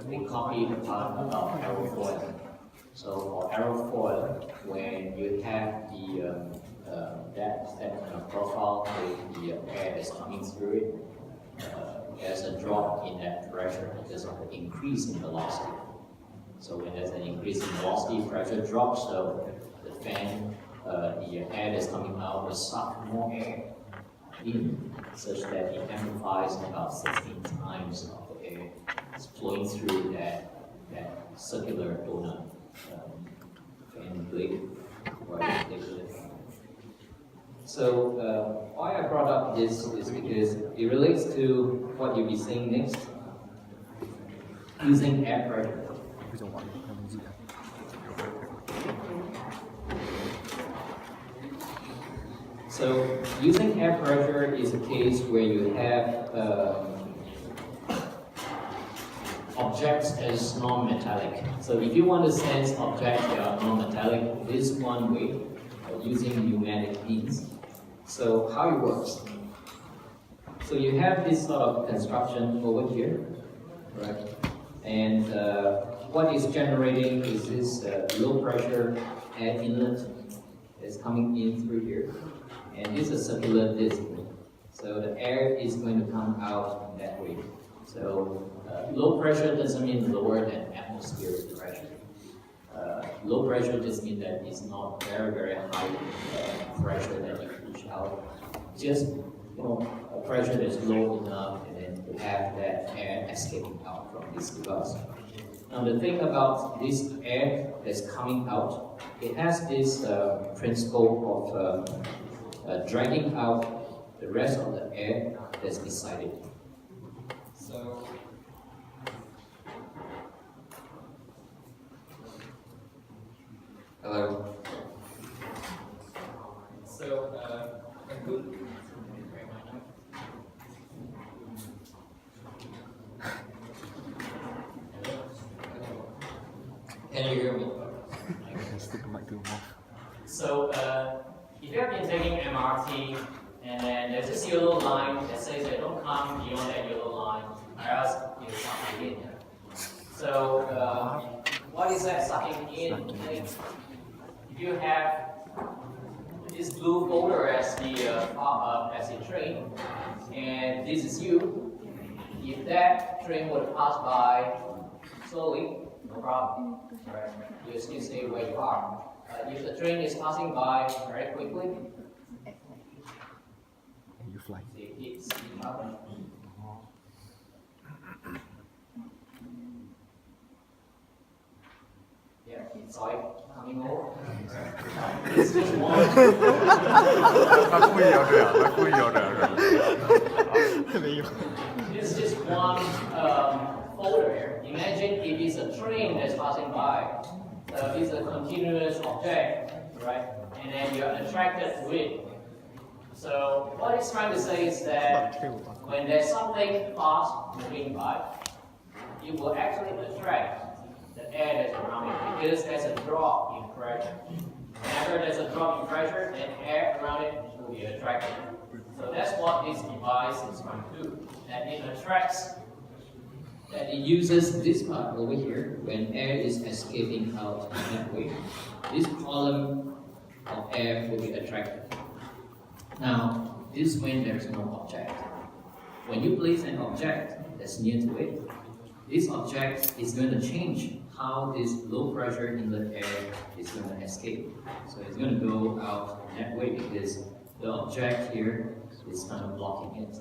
we copy the part about aerofoil. So for aerofoil, when you have the that profile with the air that's coming through it, there's a drop in that pressure because of the increase in velocity. So when there's an increase in velocity, pressure drops, so the fan, the air that's coming out will suck more air in, such that it amplifies about 16 times of the air flowing through that circular donut fan blade. So why I brought up this is because it relates to what you'll be seeing next, using air pressure. So using air pressure is a case where you have objects as non-metallic. So if you want to sense objects that are non-metallic, this is one way of using pneumatic means. So how it works? So you have this sort of construction over here, right? And what is generating is this low pressure air inlet that's coming in through here. And this is a circular disc. So the air is going to come out that way. So low pressure doesn't mean lower than atmospheric pressure. Low pressure just means that it's not very, very high pressure that you push out. Just a pressure that's low enough and then to have that air escaping out from this device. Now the thing about this air that's coming out, it has this principle of dragging out the rest of the air that's beside it. So hello. So a good. Can you hear me? So if you have been taking MRT and then there's this yellow line that says that don't come beyond that yellow line, or else you'll suck in. So what is that sucking in? If you have this blue folder as the train, and this is you, if that train would pass by slowly, no problem. Right? You still stay where you are. If the train is passing by very quickly, you fly. It hits each other. Yeah, it's like coming over. It's just one. 他故意要这样，他故意要这样，没有。 It's just one folder here. Imagine if it's a train that's passing by. It's a continuous object, right? And then you're attracted to it. So what it's trying to say is that when there's something fast moving by, it will actually attract the air that's around it because there's a drop in pressure. Whenever there's a drop in pressure, then air around it will be attracted. So that's what this device is trying to do. That it attracts, that it uses this part over here when air is escaping out that way. This column of air will be attracted. Now, this is when there's no object. When you place an object that's near to it, this object is going to change how this low pressure inlet air is going to escape. So it's going to go out that way because the object here is kind of blocking it.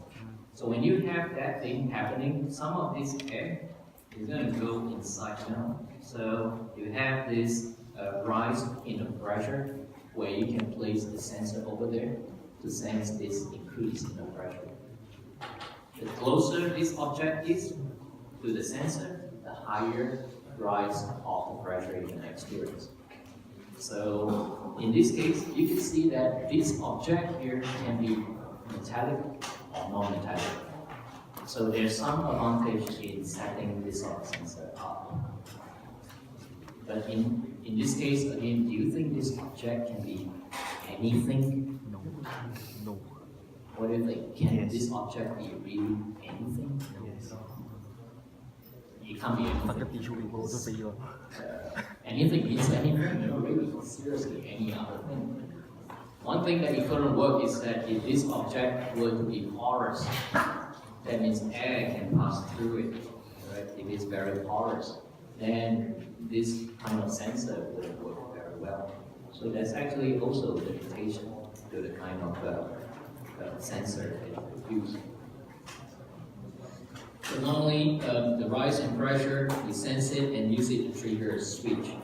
So when you have that thing happening, some of this air is going to go inside now. So you have this rise in the pressure where you can place the sensor over there to sense this increase in the pressure. The closer this object is to the sensor, the higher rise of the pressure you can experience. So in this case, you can see that this object here can be metallic or non-metallic. So there's some advantage in setting this sensor up. But in this case, again, do you think this object can be anything? No. No. What do you think? Can this object be really anything? Yes. It can't be 發個 anything. 地處理過都死咗。Anything means anything, really, seriously, any other thing. One thing that it couldn't work is that if this object were to be porous, that means air can pass through it, right? If it's very porous, then this kind of sensor wouldn't work very well. So that's actually also a limitation to the kind of sensor that you use. So normally, the rise in pressure, you sense it and use it to trigger a switch.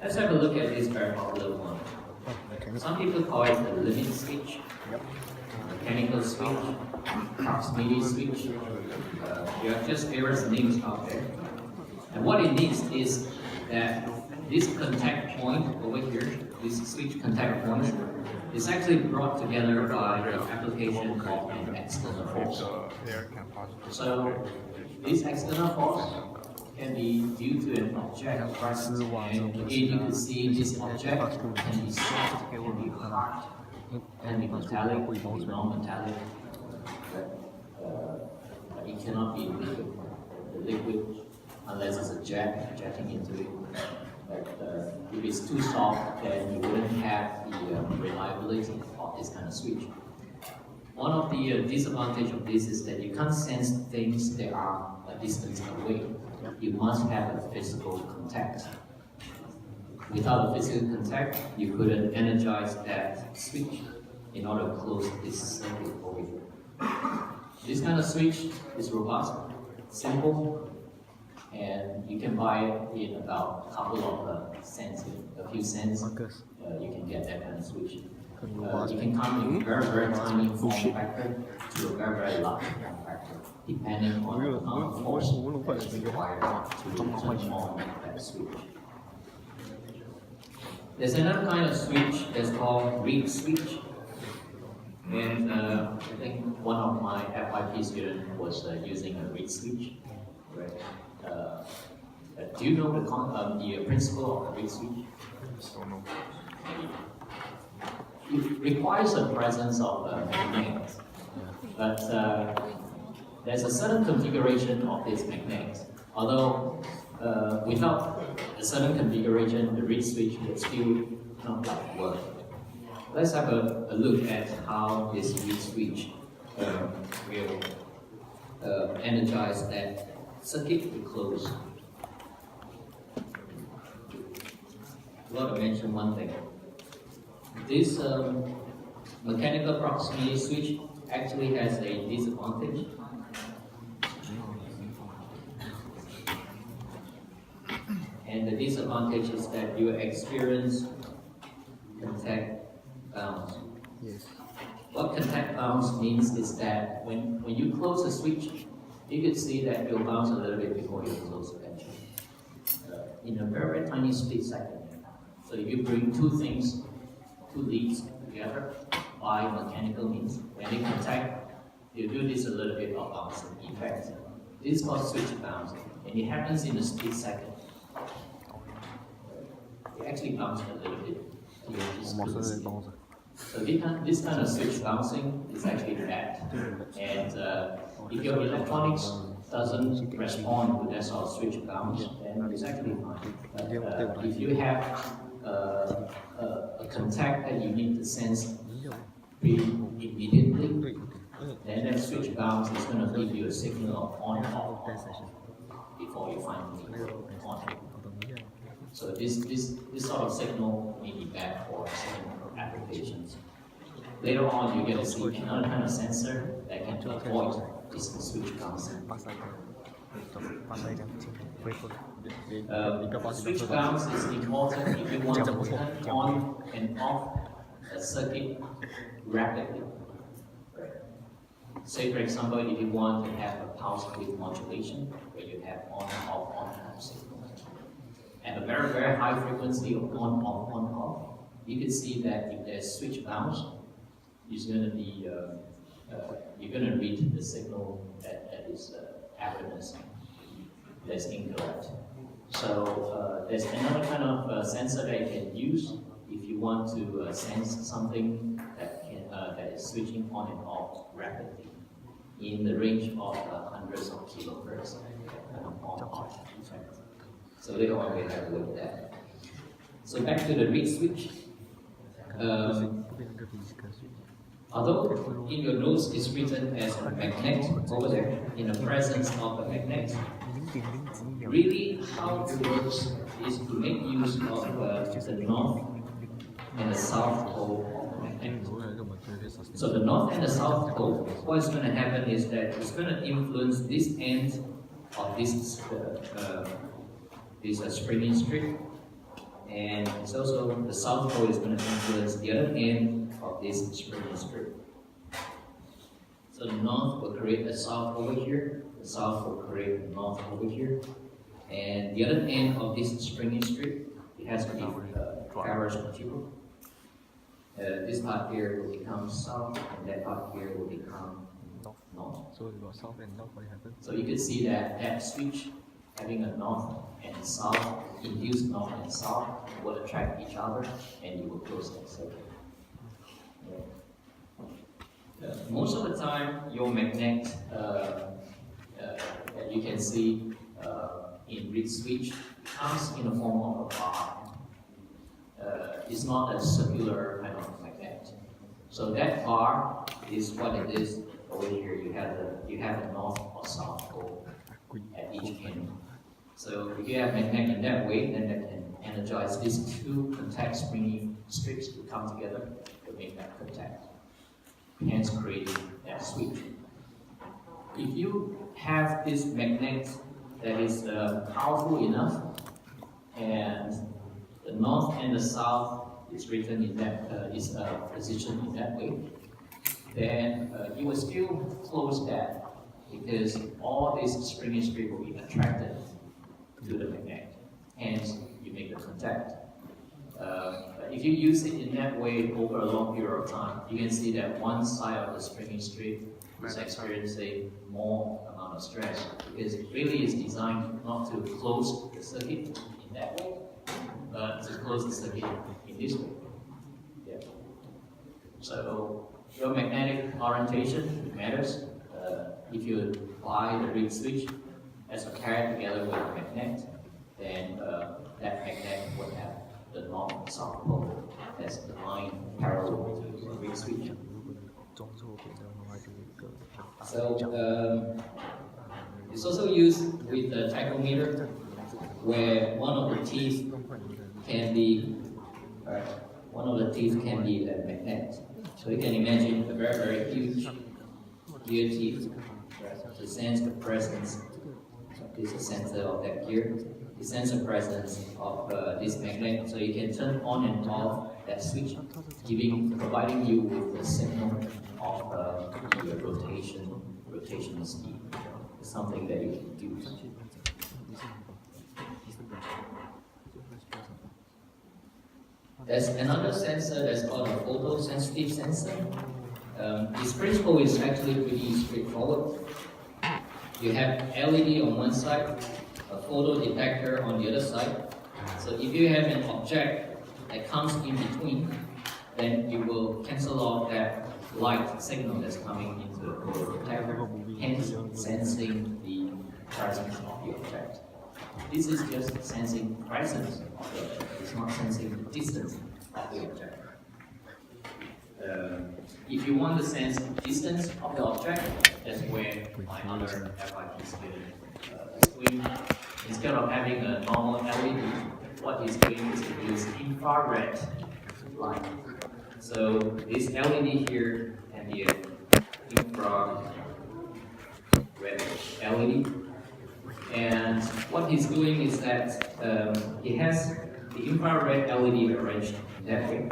Let's have a look at this very popular one. Some people call it the limit switch, mechanical switch, proximity switch. There are just various names out there. And what it means is that this contact point over here, this switch contact point, is actually brought together by the application of an external force. So this external force can be due to an object, and again you can see this object can be soft, can be hard, can be metallic, can be non-metallic, but it cannot be liquid. The liquid, unless it's a jetting into it. But if it's too soft, then you wouldn't have the reliability of this kind of switch. One of the disadvantages of this is that you can't sense things that are a distance away. You must have a physical contact. Without a physical contact, you couldn't energize that switch in order to close this circuit over here. This kind of switch is robust, simple, and you can buy it in about a couple of cents, a few cents. You can get that kind of switch. You can come in very, very tiny form factor to a very, very large form factor, depending on the amount of force that is required to turn on that switch. There's another kind of switch that's called reed switch. And I think one of my FYP students was using a reed switch. Right? Do you know the principle of a reed switch? It requires the presence of magnets, but there's a certain configuration of this magnet. Although without a certain configuration, the reed switch would still not like work. Let's have a look at how this reed switch will energize that circuit to close. I want to mention one thing. This mechanical proximity switch actually has a disadvantage. And the disadvantage is that you experience contact bounce. Yes. What contact bounce means is that when you close the switch, you can see that you'll bounce a little bit before you close eventually. In a very, very tiny split second. So if you bring two leads together by mechanical means, when they contact, you do this a little bit of bouncing effect. This is called switch bounce, and it happens in a split second. You actually bounce a little bit. So this kind of switch bouncing is actually bad. And if your electronics doesn't respond to that sort of switch bounce, then it's actually fine. But if you have a contact that you need to sense immediately, then that switch bounce is going to give you a signal of on and off before you finally on. So this sort of signal may be bad for certain applications. Later on, you're going to see another kind of sensor that can avoid this switch bouncing. Switch bounce is important if you want to turn on and off a circuit rapidly. Say, for example, if you want to have a pulse width modulation, where you have on and off signal. At a very, very high frequency of on, off, you can see that if there's switch bounce, it's going to be, you're going to read the signal that is erroneous, that's incorrect. So there's another kind of sensor that you can use if you want to sense something that is switching on and off rapidly. in the range of hundreds of kilohertz on effect. So later on we'll have a look at that. So back to the reed switch. Although in your notes it's written as a magnet over there, in the presence of a magnet, really how it works is to make use of the north and the south pole of the magnet. So the north and the south pole, what's going to happen is that it's going to influence this end of this springing strip, and it's also the south pole is going to influence the other end of this springing strip. So the north will create a south over here, the south will create a north over here, and the other end of this springing strip, it has to be ferrous material. This part here will become south, and that part here will become north. So you can see that that switch having a north and south, induced north and south, will attract each other, and you will close that circuit. Most of the time, your magnet that you can see in reed switch comes in the form of a bar. It's not a circular kind of magnet. So that bar is what it is over here. You have a north or south pole at each end. So if you have magnet in that way, then that can energize these two contact springy strips to come together to make that contact, hence creating that switch. If you have this magnet that is powerful enough, and the north and the south is written in that is positioned in that way, then you will still close that because all these springy strips will be attracted to the magnet. Hence, you make the contact. If you use it in that way over a long period of time, you can see that one side of the springy strip is experiencing more amount of stress because it really is designed not to close the circuit in that way, but to close the circuit in this way. Yeah. So your magnetic orientation matters. If you apply the reed switch as a pair together with a magnet, then that magnet would have the north and south pole as the line parallel to the reed switch. So it's also used with the tachometer, where one of the teeth can be a magnet. So you can imagine a very, very huge gear teeth to sense the presence. This is the sensor of that gear. It senses the presence of this magnet, so you can turn on and off that switch, providing you with the signal of the rotational speed. It's something that you can use. There's another sensor that's called a photosensitive sensor. Its principle is actually pretty straightforward. You have LED on one side, a photo detector on the other side. So if you have an object that comes in between, then you will cancel off that light signal that's coming into the photo detector, hence sensing the presence of the object. This is just sensing presence of the object. It's not sensing the distance of the object. If you want to sense the distance of the object, that's where my other FIT student is doing. Instead of having a normal LED, what he's doing is to use infrared light. So this LED here can be an infrared LED. And what he's doing is that he has the infrared LED arranged that way.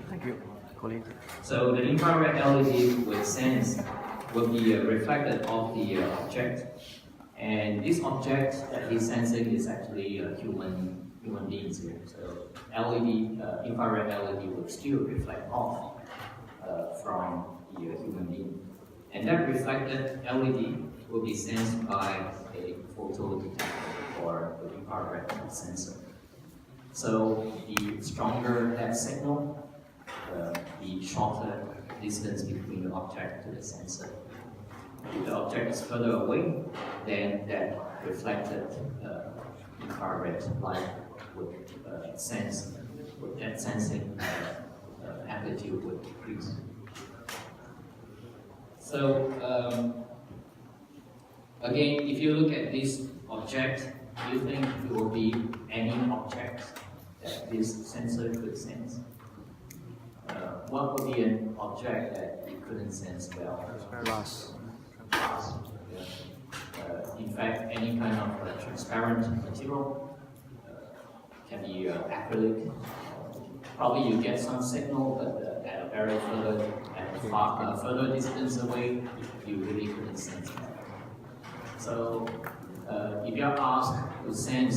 Thank you, Colin. So the infrared LED will be reflected off the object, and this object that he's sensing is actually human beings here. So infrared LED will still reflect off from the human being, and that reflected LED will be sensed by a photo detector or the infrared sensor. So the stronger that signal, the shorter distance between the object to the sensor. If the object is further away, then that reflected infrared light would that sensing amplitude would decrease. So again, if you look at this object, do you think it will be any object that this sensor could sense? What would be an object that it couldn't sense well? Glass. In fact, any kind of transparent material can be acrylic. Probably you get some signal, but at a very further distance away, you really couldn't sense it. So, if you are asked to sense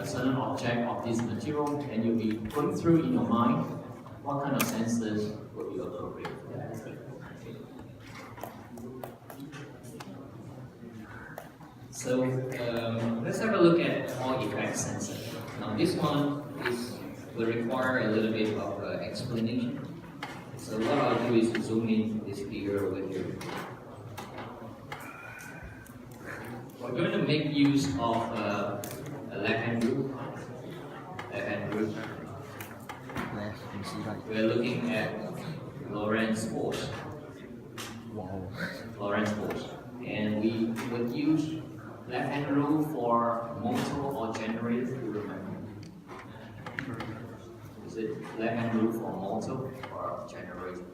a certain object of this material, then you'll be going through in your mind what kind of sensors would be appropriate for that. So let's have a look at Hall effect sensor. Now this one will require a little bit of explanation. So what I'll do is zoom in this figure over here. We're going to make use of a left-hand group. We're looking at Lorentz force. Wow. Lorentz force. And we would use left-hand rule for motor or generator, do you remember? Is it left-hand rule for motor or generator?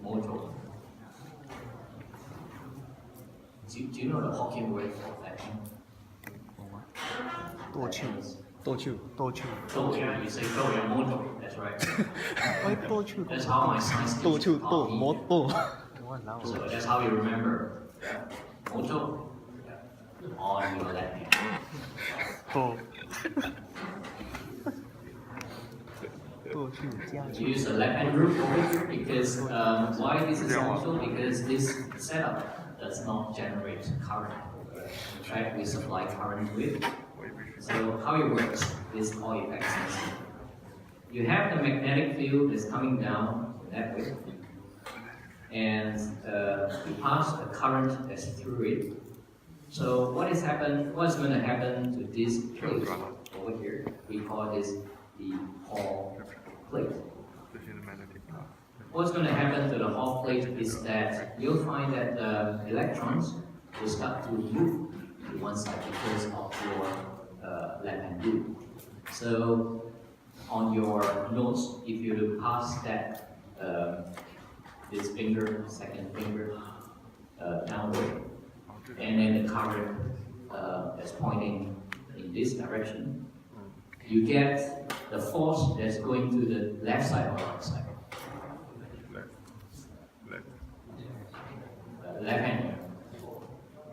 Motor. Do you know the Hawking word for left-hand? 剁鞘，剁鞘，剁鞘。 Yeah, you say go your motor, that's right. 哎，剁鞘， That's how my science 剁 teacher 鞘，剁 taught me. 莫剁。 So that's how you remember. Motor on your left hand. 剁。剁鞘加 You use the left hand group over here because why this is also because this setup does not generate current. In fact, we supply current to it. So how it works is Hall effect sensor. You have the magnetic field that's coming down that way, and you pass a current that's through it. So what's going to happen to this plate over here? We call this the Hall plate. What's going to happen to the Hall plate is that you'll find that the electrons will start to move to one side because of your left-hand group. So on your notes, if you pass that this finger, second finger downward, and then the current that's pointing in this direction, you get the force that's going to the left side or right side. Left hand.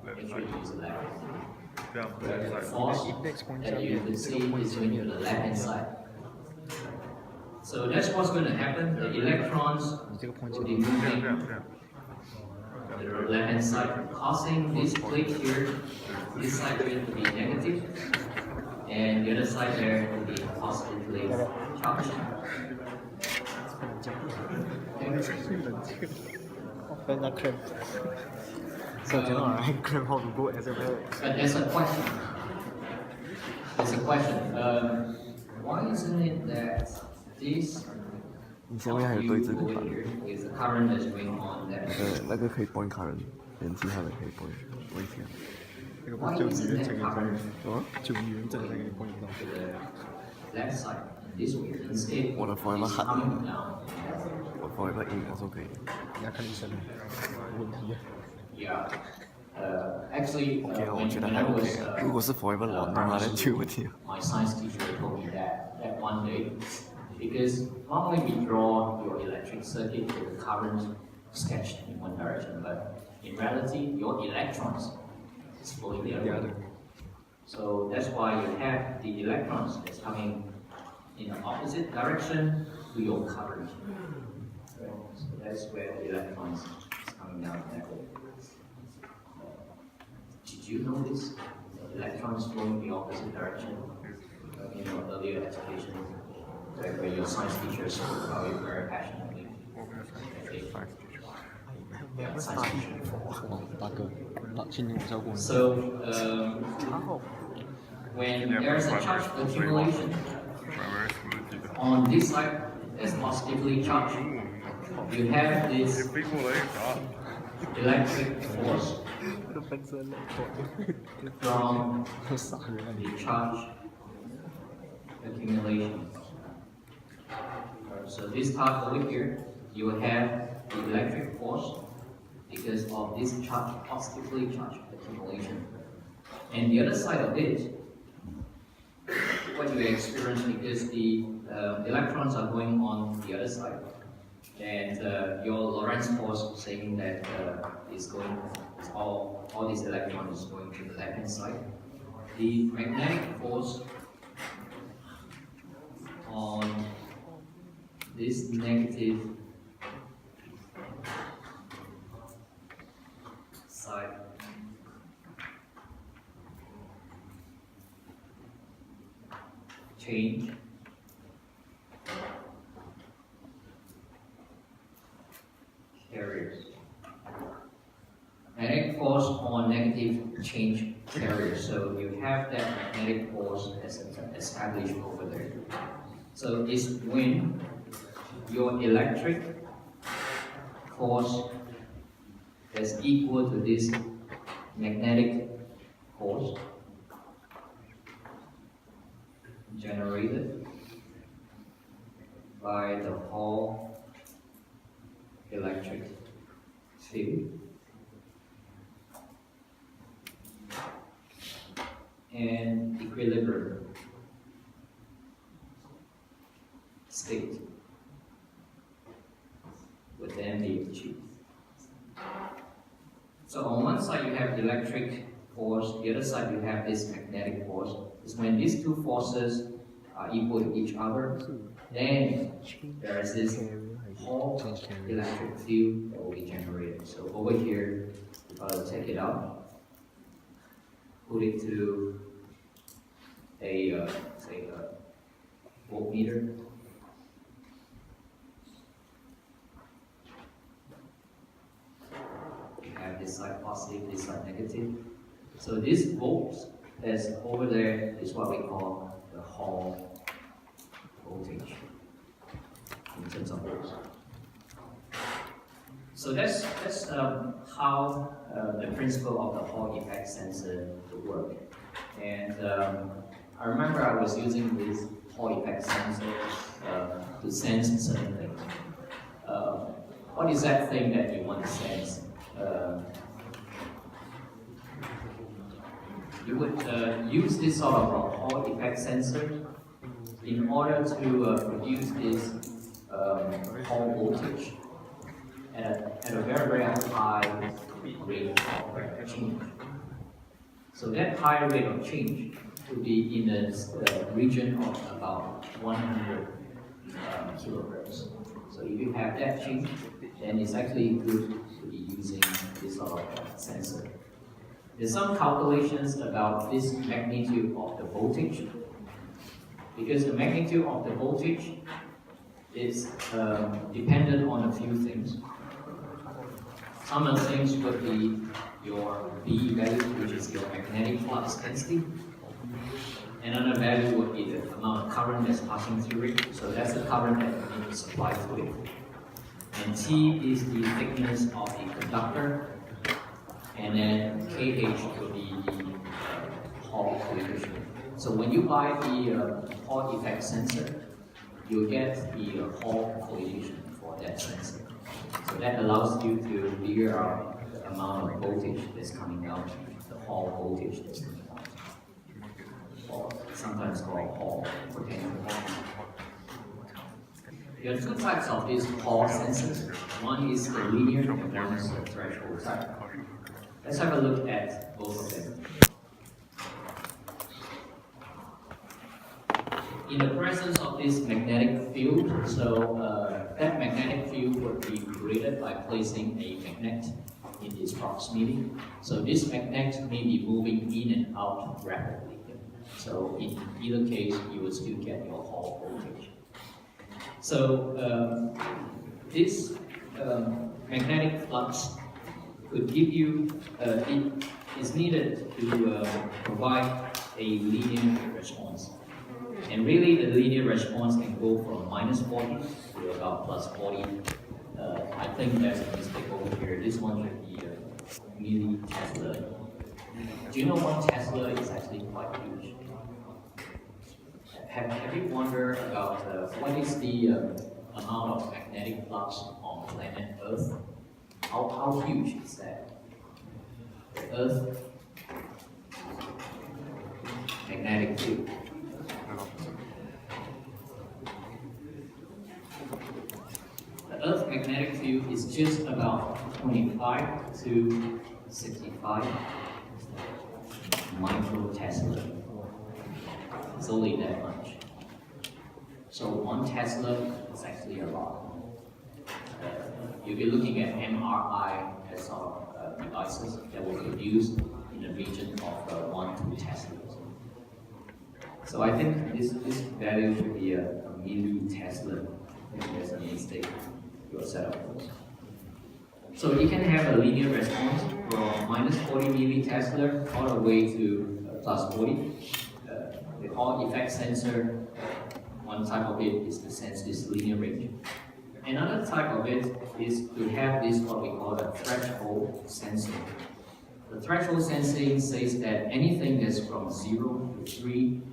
Make sure you use the left hand. The force that you can see is going to the left hand side. So that's what's going to happen. The electrons will be moving to the left hand side, causing this plate here, this side here to be negative, and the other side there to be positively charged. So how to go as a But there's a question. Why isn't it that this 你下面还有对这个 over 卡， here is the current that's going on there? 那个可以 point 卡人，连其他的可以 point，我以前。那个不 Why 是 isn't 9元 that 整个 current 什么？9元整个可以 point 到。 to the left side this way? Instead, 我的 forever it's 喊， coming down. 我 forever in 我说可以。你要看医生，有问题。 Yeah. Actually, 我觉得 when 还 I OK was 啊。如果是 forever 1的话，那就有问题了。 my science teacher told me that one day, because normally we draw your electric circuit with the current sketched in one direction, but in reality, your electrons is flowing the other way. So that's why you have the electrons that's coming in the opposite direction to your current. So that's where the electrons is coming down that way. Did you notice the electrons flowing the opposite direction in your earlier education? where your science teachers spoke about it very passionately. Okay. Yeah, science teacher. So when there is a charge accumulation on this side that's positively charged, you have this electric force from the charge accumulation. So this part over here, you will have the electric force because of this charge, positively charged accumulation. And the other side of it, what you experience because the electrons are going on the other side, and your Lorentz force saying that all these electrons is going to the left hand side. The magnetic force on this negative side change carriers. Magnetic force on negative change carriers. So you have that magnetic force as established over there. So it's when your electric force is equal to this magnetic force generated by the Hall electric field and equilibrium state would then be achieved. So on one side you have electric force, the other side you have this magnetic force. It's when these two forces are equal to each other, then there is this Hall electric field that will be generated. So over here, if I will take it out, put it to a say a voltmeter. You have this side positive, this side negative. So this volts that's over there is what we call the Hall voltage in terms of volts. So that's how the principle of the Hall effect sensor would work. And I remember I was using this Hall effect sensor to sense certain things. What is that thing that you want to sense? You would use this sort of a Hall effect sensor in order to produce this Hall voltage at a very, very high rate of change. So that high rate of change would be in the region of about 100 kilograms. So if you have that change, then it's actually good to be using this sort of sensor. There's some calculations about this magnitude of the voltage, because the magnitude of the voltage is dependent on a few things. Some of the things would be your V value, which is your magnetic flux density. Another value would be the amount of current that's passing through it. So that's the current that you need to supply to it. And T is the thickness of the conductor. And then KH will be the Hall coefficient. So when you buy the Hall effect sensor, you get the Hall coefficient for that sensor. So that allows you to figure out the amount of voltage that's coming out, the Hall voltage that's coming out, or sometimes called Hall potential. There are two types of these Hall sensors. One is the linear and one is the threshold type. Let's have a look at both of them. In the presence of this magnetic field, so that magnetic field would be created by placing a magnet in its proximity. So this magnet may be moving in and out rapidly. So in either case, you will still get your Hall voltage. So this magnetic flux could give you, it is needed to provide a linear response. And really the linear response can go from -40 to about +40. I think there's a mistake over here. This one should be milli-Tesla. Do you know 1 Tesla is actually quite huge? Have you wondered about what is the amount of magnetic flux on planet Earth? How huge is that? The Earth magnetic field. The Earth magnetic field is just about 25 to 65 microtesla. It's only that much. So 1 Tesla is actually a lot. You'll be looking at MRI as our devices that were produced in the region of 1-2 Teslas. So I think this value should be a milli-Tesla. If there's a mistake, your setup. So you can have a linear response from -40 milli-Tesla all the way to +40. The Hall effect sensor, one type of it is to sense this linear range. Another type of it is to have this what we call a threshold sensing. The threshold sensing says that anything that's from 0 to 3,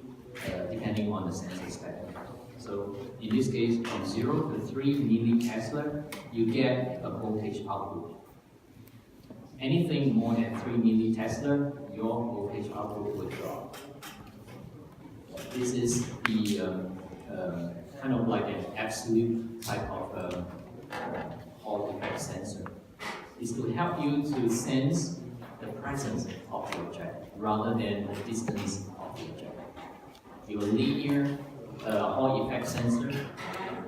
depending on the sensor spectrum. So in this case, from 0 to 3 milli-Tesla, you get a voltage output. Anything more than 3 milli-Tesla, your voltage output will drop. This is the kind of like an absolute type of Hall effect sensor. It's to help you to sense the presence of the object rather than the distance of the object. Your linear Hall effect sensor,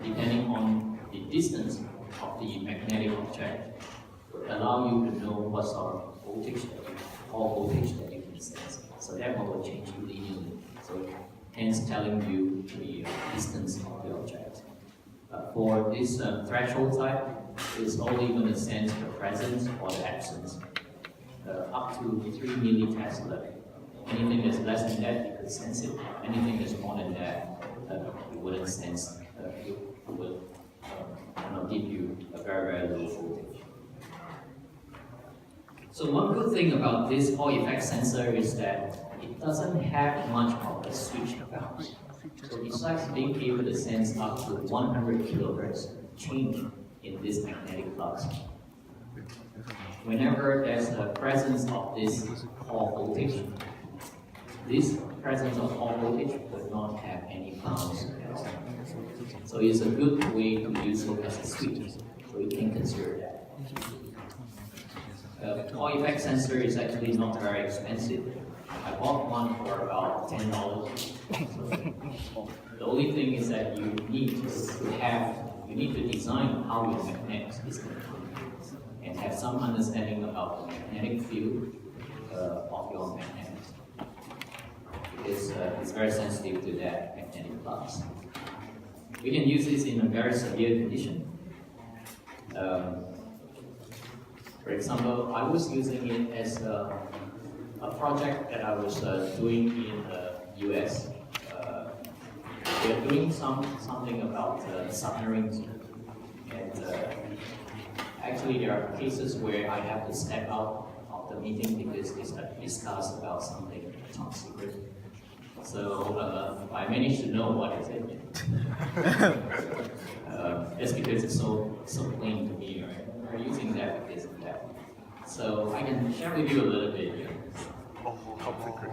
depending on the distance of the magnetic object, will allow you to know what sort of voltage Hall voltage that you can sense. So that one will change linearly. So hence telling you the distance of the object. For this threshold type, it's only going to sense the presence or the absence. Up to 3 milli-Tesla. Anything that's less than that, you could sense it. Anything that's more than that, you wouldn't sense. It will give you a very, very low voltage. So one good thing about this Hall effect sensor is that it doesn't have much of a switch bounce. So besides being able to sense up to 100 kilohertz change in this magnetic flux, whenever there's a presence of this Hall voltage, this presence of Hall voltage would not have any bounce at all. So it's a good way to use it as a switch. So you can consider that. Hall effect sensor is actually not very expensive. I bought one for about $10. The only thing is that you need to design how your magnet is going to be and have some understanding about the magnetic field of your magnet. Because it's very sensitive to that magnetic flux. We can use this in a very severe condition. For example, I was using it as a project that I was doing in the US. We are doing something about submarines, and actually there are cases where I have to step out of the meeting because it's discussed about something top secret. So I managed to know what is it. That's because it's so plain to me, right? We're using that because of that. So I can share with you a little bit here. Top secret.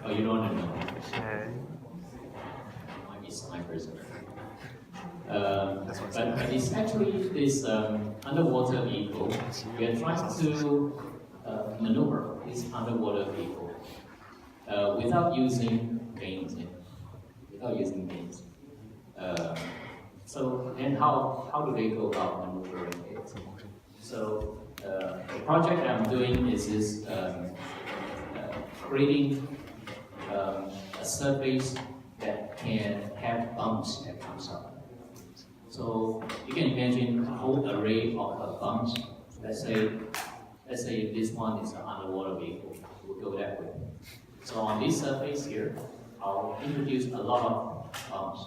Oh, you don't want to know? Might be snipers. But it's actually this underwater vehicle. We are trying to maneuver this underwater vehicle without using vanes. So then how do they go about maneuvering it? So the project that I'm doing is creating a surface that can have bumps that comes up. So you can imagine a whole array of bumps. Let's say this one is an underwater vehicle. We'll go that way. So on this surface here, I'll introduce a lot of bumps.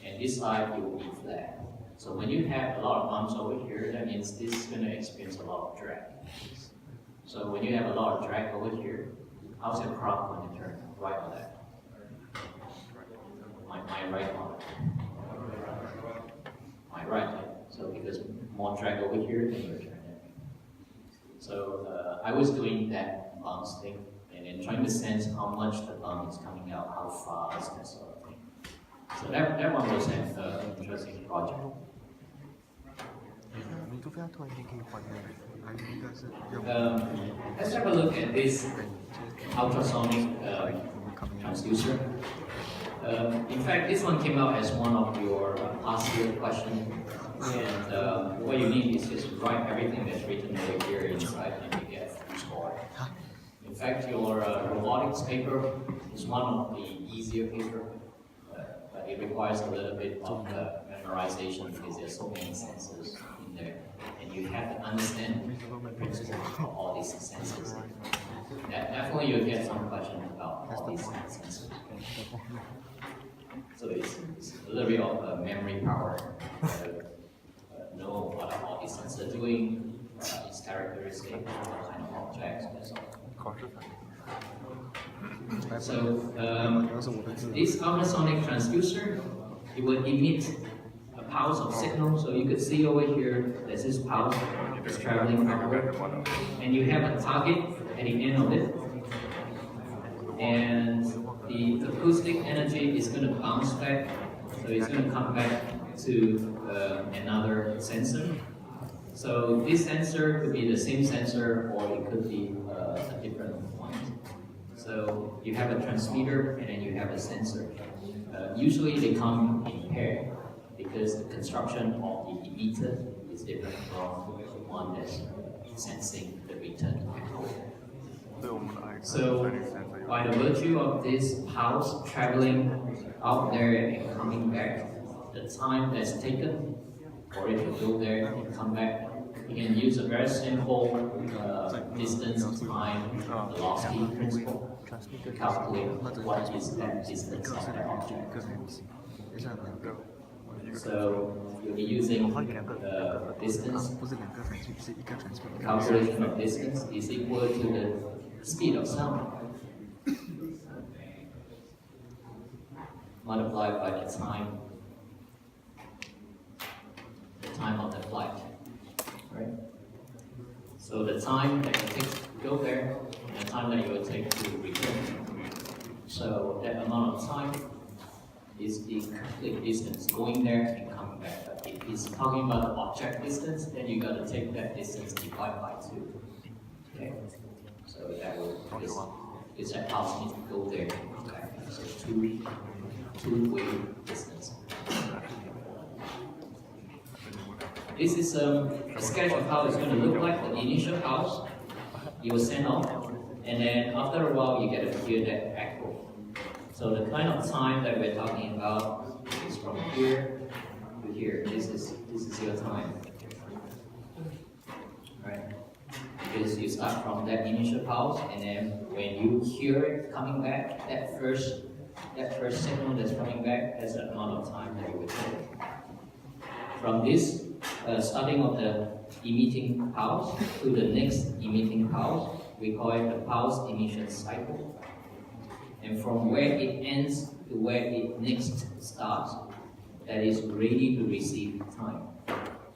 And this side it will be flat. So when you have a lot of bumps over here, that means this is going to experience a lot of drag. So when you have a lot of drag over here, how's your crop going to turn? Right or left? My right one. My right leg. So because more drag over here, then you turn it. So I was doing that bounce thing and then trying to sense how much the bump is coming out, how fast, that sort of thing. So that one was an interesting project. Let's have a look at this ultrasonic transducer. In fact, this one came out as one of your past year questions. And what you need is just write everything that's written over here inside and you get a score. In fact, your robotics paper is one of the easier paper, but it requires a little bit of memorization because there's so many sensors in there. And you have to understand the principle of all these sensors. Definitely you'll get some questions about all these sensors. So it's a little bit of memory power to know what all these sensors are doing, its characteristics, what kind of objects, that's all. So this ultrasonic transducer, it will emit a pulse of signal. So you could see over here, there's this pulse that's traveling upward, and you have a target at the end of it, and the acoustic energy is going to bounce back, so it's going to come back to another sensor. So this sensor could be the same sensor, or it could be a different one. So you have a transmitter and then you have a sensor. Usually they come in pair because the construction of the emitter is different from the one that's sensing the return echo. So by the virtue of this pulse traveling out there and coming back, the time that's taken for it to go there and come back, you can use a very simple distance, time, velocity principle to calculate what is that distance of that object. So you'll be using distance. Calculation of distance is equal to the speed of sound multiplied by the time of the flight, right? So the time that it takes to go there and the time that it will take to return. So that amount of time is the complete distance going there and coming back. But if it's talking about the object distance, then you got to take that distance divided by 2. Okay? So that will, because that pulse needs to go there and back. So two-way distance. This is a sketch of how it's going to look like. The initial pulse, you will send off, and then after a while you get to hear that echo. So the kind of time that we're talking about is from here to here. This is your time, right? Because you start from that initial pulse, and then when you hear it coming back, that first signal that's coming back, that's the amount of time that it will take. From this starting of the emitting pulse to the next emitting pulse, we call it the pulse emission cycle. And from where it ends to where it next starts, that is ready to receive time.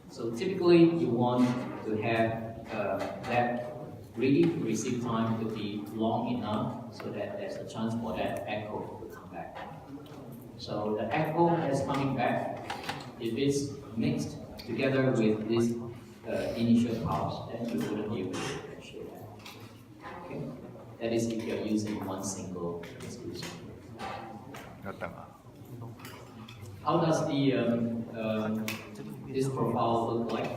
So typically you want to have that ready to receive time to be long enough so that there's a chance for that echo to come back. So the echo that's coming back, if it's mixed together with this initial pulse, then you wouldn't be able to differentiate that. Okay? That is if you're using one single transducer. How does this profile look like?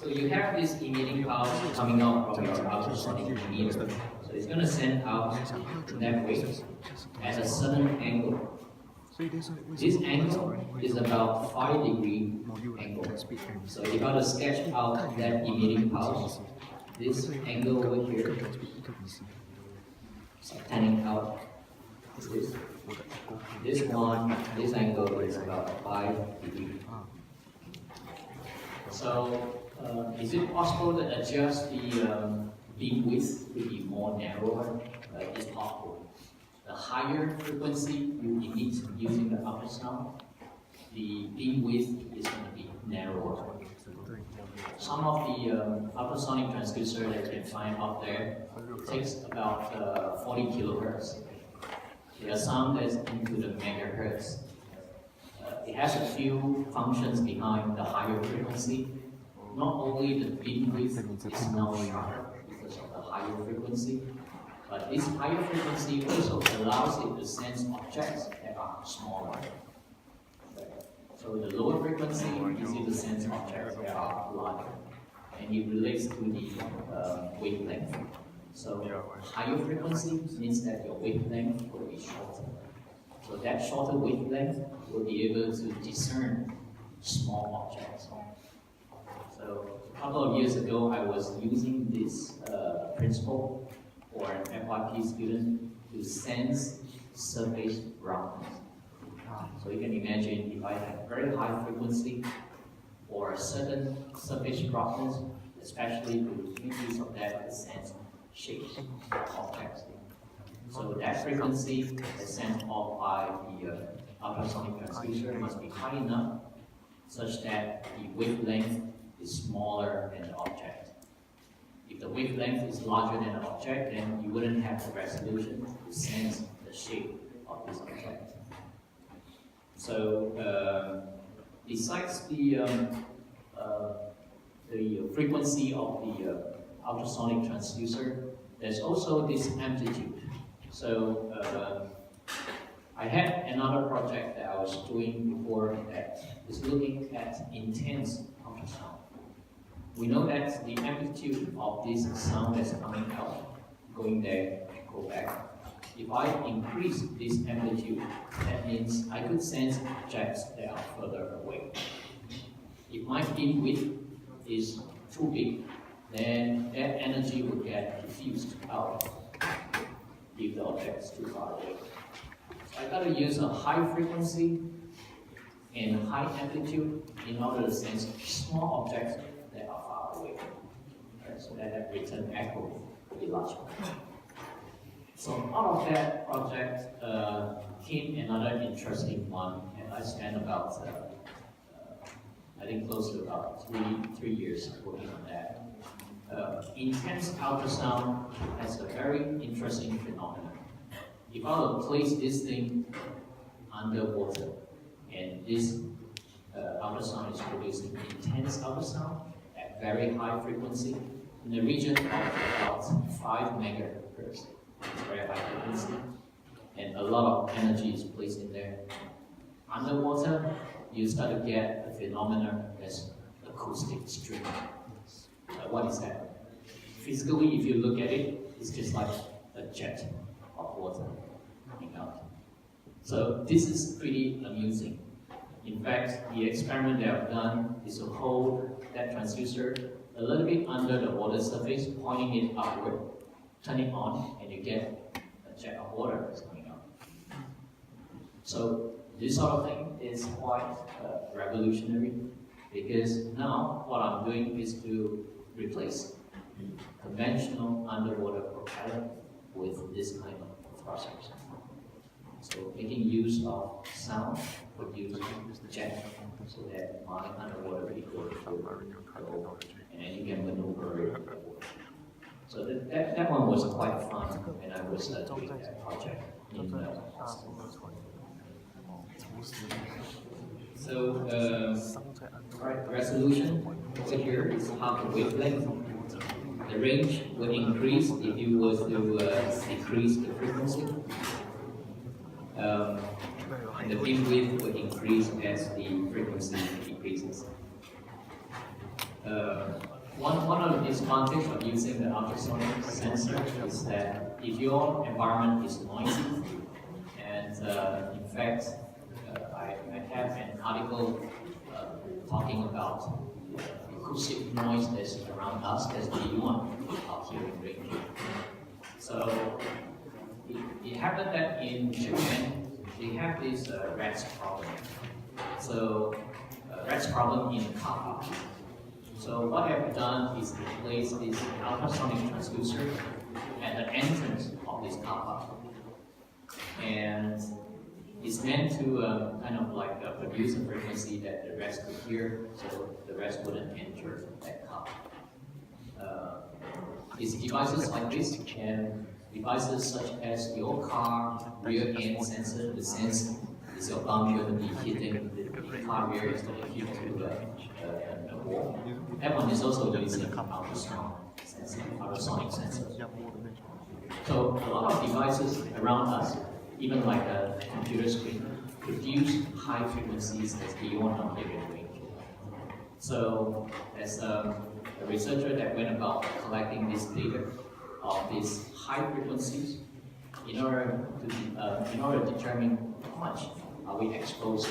So you have this emitting pulse coming out from your ultrasonic emitter. So it's going to send out in that way at a certain angle. This angle is about 5-degree angle. So if I were to sketch out that emitting pulse, this angle over here, standing out is this. This one, this angle is about 5 degrees. So is it possible to adjust the beam width to be more narrower? It's possible. The higher frequency you emit using the ultrasound, the beam width is going to be narrower. Some of the ultrasonic transducer that you can find out there takes about 40 kilohertz. There are some that's into the megahertz. It has a few functions behind the higher frequency. Not only the beam width is now sharper because of the higher frequency, but this higher frequency also allows it to sense objects that are smaller. So the lower frequency is it to sense objects that are larger, and it relates to the wavelength. So higher frequency means that your wavelength will be shorter. So that shorter wavelength will be able to discern small objects. So a couple of years ago, I was using this principle for an FYP student to sense surface roughness. So you can imagine if I have very high frequency or a certain surface roughness, especially to make use of that to sense shapes of objects. So that frequency is sent off by the ultrasonic transducer must be high enough such that the wavelength is smaller than the object. If the wavelength is larger than the object, then you wouldn't have the resolution to sense the shape of this object. So besides the frequency of the ultrasonic transducer, there's also this amplitude. So I had another project that I was doing before that is looking at intense ultrasound. We know that the amplitude of this sound that's coming out, going there and go back, if I increase this amplitude, that means I could sense objects that are further away. If my beam width is too big, then that energy will get diffused out if the object is too far away. So I got to use a high frequency and high amplitude in order to sense small objects that are far away. Right? So that that return echo will be larger. So out of that project came another interesting one, and I spent about I think close to about three years working on that. Intense ultrasound has a very interesting phenomenon. If I were to place this thing underwater, and this ultrasound is producing intense ultrasound at very high frequency, in the region of about 5 megahertz. It's very high frequency, and a lot of energy is placed in there. Underwater, you start to get a phenomenon that's acoustic stream. What is that? Physically, if you look at it, it's just like a jet of water coming out. So this is pretty amusing. In fact, the experiment that I've done is to hold that transducer a little bit under the water surface, pointing it upward, turn it on, and you get a jet of water that's coming out. So this sort of thing is quite revolutionary, because now what I'm doing is to replace conventional underwater propeller with this kind of thrusters. So making use of sound produced jet so that my underwater vehicle will go and you can maneuver it. So that one was quite fun when I was doing that project in So resolution over here is half the wavelength. The range will increase if you were to decrease the frequency. And the beam width will increase as the frequency decreases. One of the disadvantages of using the ultrasonic sensor is that if your environment is noisy, and in fact, I have an article talking about acoustic noise that's around us that's beyond our hearing range. So it happened that in Japan, they have this rats problem. So rats problem in car park. So what I've done is replace this ultrasonic transducer at the entrance of this car park. And it's meant to kind of like produce a frequency that the rest could hear, so the rest wouldn't enter that car. It's devices like this, and devices such as your car rear end sensor, the sense is your bum going to be hitting the car rear is going to hit to the wall. That one is also using ultrasound sensor, ultrasonic sensor. So a lot of devices around us, even like a computer screen, produce high frequencies that's beyond our hearing range. So as a researcher that went about collecting this data of these high frequencies, in order to determine how much are we exposed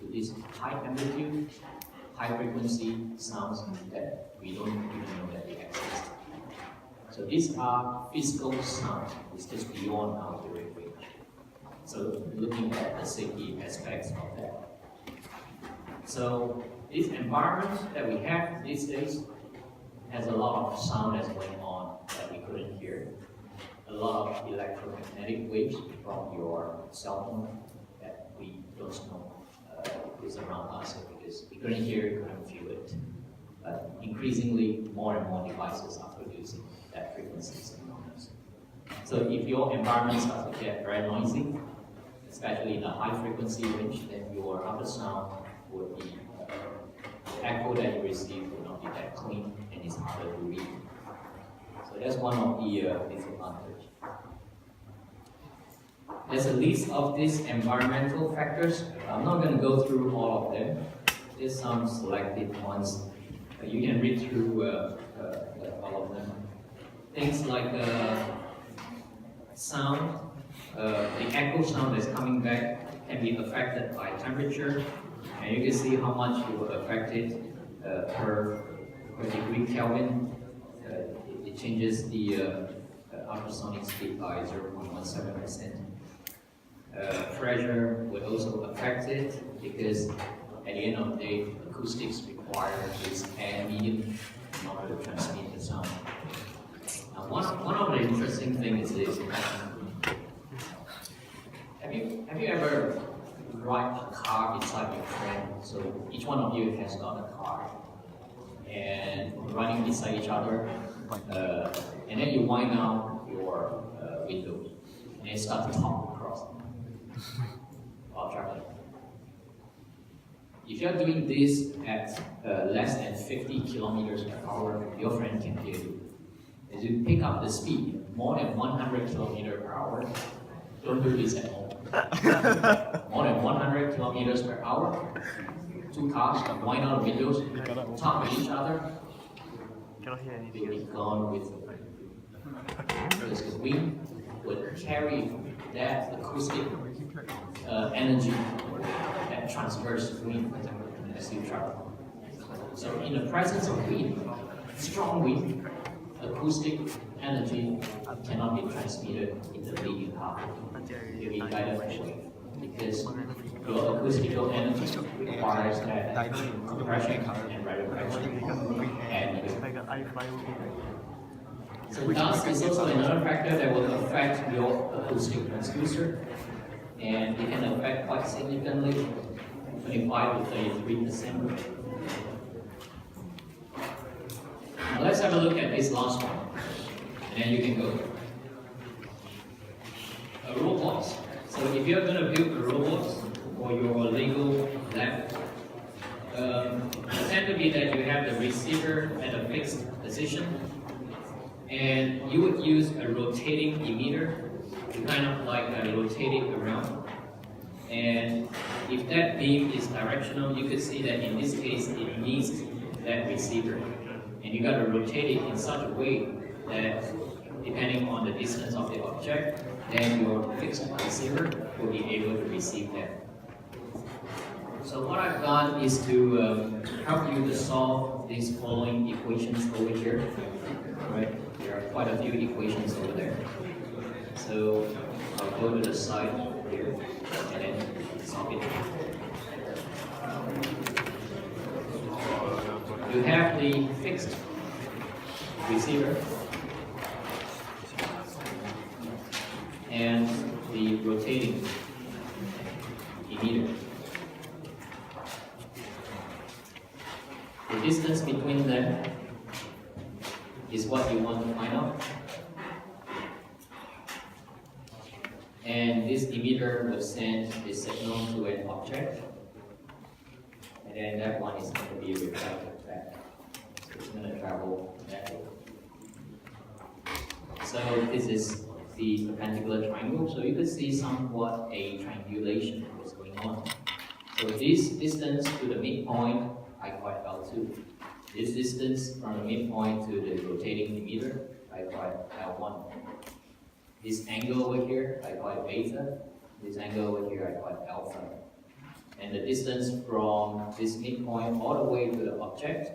to this high amplitude, high frequency sounds that we don't even know that they exist. So these are physical sounds, it's just beyond our hearing range. So looking at the safety aspects of that. So this environment that we have these days has a lot of sound that's going on that we couldn't hear. A lot of electromagnetic waves from your cell phone that we don't know is around us because we couldn't hear it, couldn't feel it. But increasingly, more and more devices are producing that frequencies around us. So if your environment starts to get very noisy, especially in the high frequency range, then your ultrasound would be, the echo that you receive will not be that clean and it's harder to read. So that's one of the disadvantages. There's a list of these environmental factors. I'm not going to go through all of them. There's some selected ones. You can read through all of them. Things like sound, the echo sound that's coming back can be affected by temperature. And you can see how much it will affect it per degree Kelvin. It changes the ultrasonic speed by 0.17%. Pressure would also affect it because at the end of the day, acoustics require this air medium in order to transmit the sound. Now, one of the interesting things is this. Have you ever ride a car beside your friend? So each one of you has got a car, and running beside each other, and then you wind down your windows, and it starts to talk across while traveling. If you're doing this at less than 50 kilometers per hour, your friend can hear you. As you pick up the speed, more than 100 kilometers per hour, don't do this at home. More than 100 kilometers per hour, two cars wind out the windows, talk with each other, they will be gone with the wind. Because the wind would carry that acoustic energy that transfers wind as you travel. So in the presence of wind, strong wind, acoustic energy cannot be transmitted in the leading path. It will be guided away because your acoustical energy requires that compression and rarefaction. So dust is also another factor that will affect your acoustic transducer, and it can affect quite significantly, 25 to 33%. Now let's have a look at this last one, and then you can go. Robots. So if you're going to build a robot for your Lego lab, it tends to be that you have the receiver at a fixed position, and you would use a rotating emitter to kind of like rotate it around. And if that beam is directional, you could see that in this case it needs that receiver. And you got to rotate it in such a way that depending on the distance of the object, then your fixed receiver will be able to receive that. So what I've done is to help you to solve these following equations over here. Right? There are quite a few equations over there. So I'll go to the side here and then solve it. You have the fixed receiver and the rotating emitter. The distance between them is what you want to find out. And this emitter will send the signal to an object, and then that one is going to be reflected back. So it's going to travel that way. So this is the perpendicular triangle. So you could see somewhat a triangulation is going on. So this distance to the midpoint, I call it L2. This distance from the midpoint to the rotating emitter, I call it L1. This angle over here, I call it beta. This angle over here, I call it alpha. And the distance from this midpoint all the way to the object,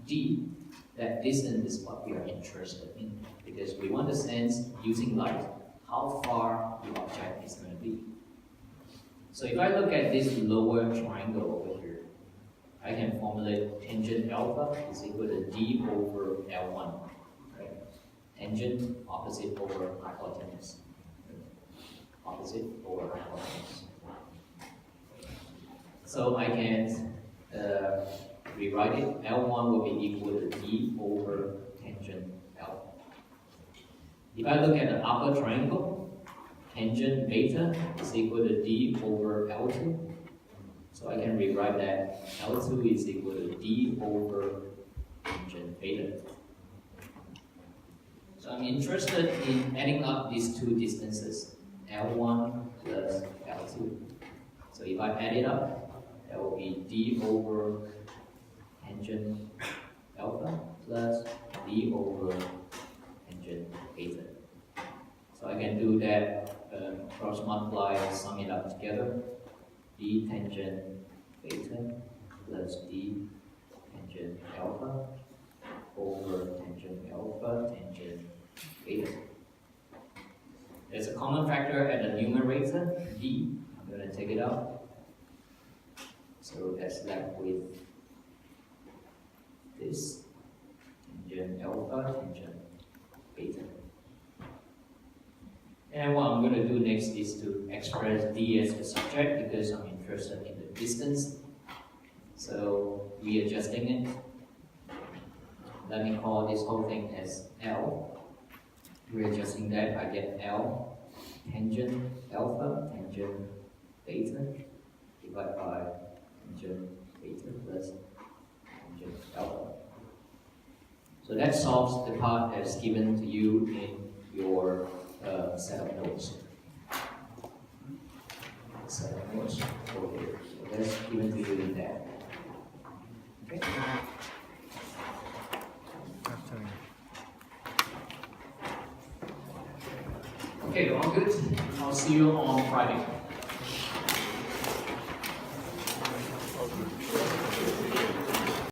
D, that distance is what we are interested in. Because we want to sense, using light, how far the object is going to be. So if I look at this lower triangle over here, I can formulate tangent alpha is equal to D over L1. Right? Tangent opposite over hypotenuse. Opposite over hypotenuse. So I can rewrite it. L1 will be equal to D over tangent alpha. If I look at the upper triangle, tangent beta is equal to D over L2. So I can rewrite that L2 is equal to D over tangent beta. So I'm interested in adding up these two distances, L1 plus L2. So if I add it up, that will be D over tangent alpha plus D over tangent beta. So I can do that, cross multiply, sum it up together. D tangent beta plus D tangent alpha over tangent alpha tangent beta. There's a common factor at the numerator, D. I'm going to take it out. So that's left with this tangent alpha tangent beta. And what I'm going to do next is to express D as the subject because I'm interested in the distance. So readjusting it. Let me call this whole thing as L. Readjusting that, I get L tangent alpha tangent beta divided by tangent beta plus tangent alpha. So that solves the part that's given to you in your set of notes. Set of notes over here. So that's given to you in there. Okay. Okay, all good. I'll see you on Friday.